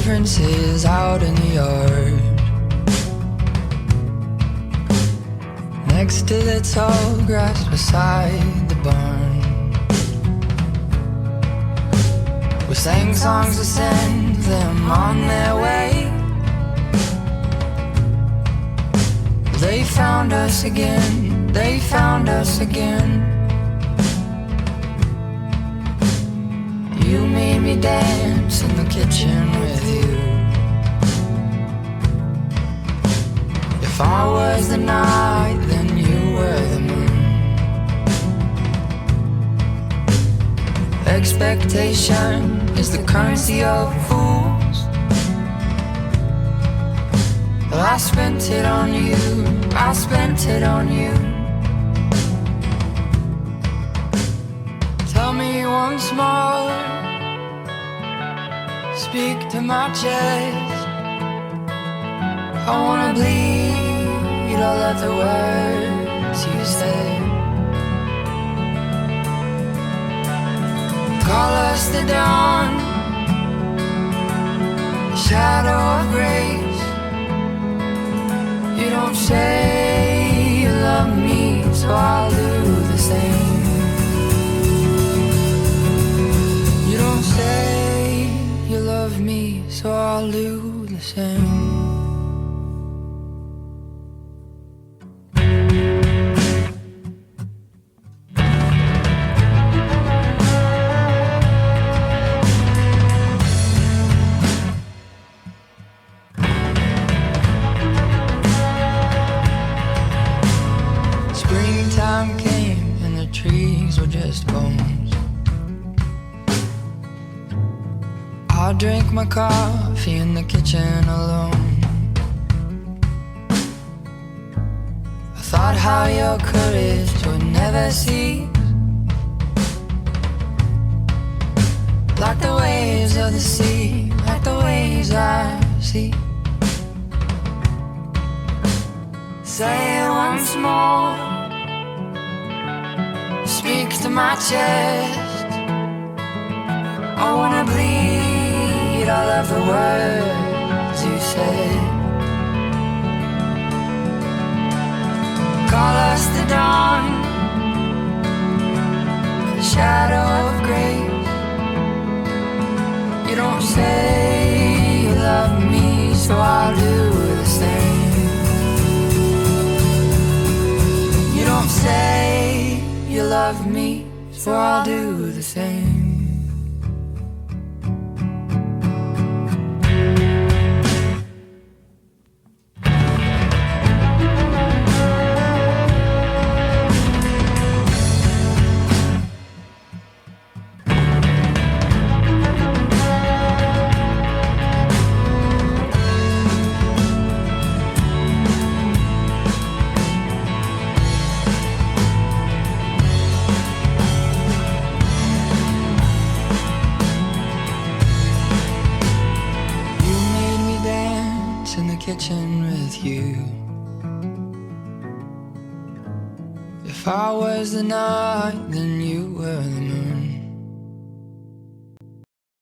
entrance is out in the yard, next to the tall grass beside the barn. We sang songs to send them on their way. They found us again, they found us again. You made me dance in the kitchen with you. If I was the night, then you were the moon. Expectation is the currency of fools. Well, I spent it on you, I spent it on you. Tell me once more, speak to my chest. I wanna bleed all of the words you said. Call us the dawn, the shadow of grace. You don't say you love me, so I'll do the same. You don't say you love me, so I'll do the same. Springtime came and the trees were just bones. I drank my coffee in the kitchen alone. I thought how your courage would never cease, like the waves of the sea, like the waves I see. Say it once more, speak to my chest. I wanna bleed all of the words you said. Call us the dawn, the shadow of grace. You don't say you love me, so I'll do the same. You don't say you love me, so I'll do the same. In the kitchen with you. If I was the night, then you were the moon.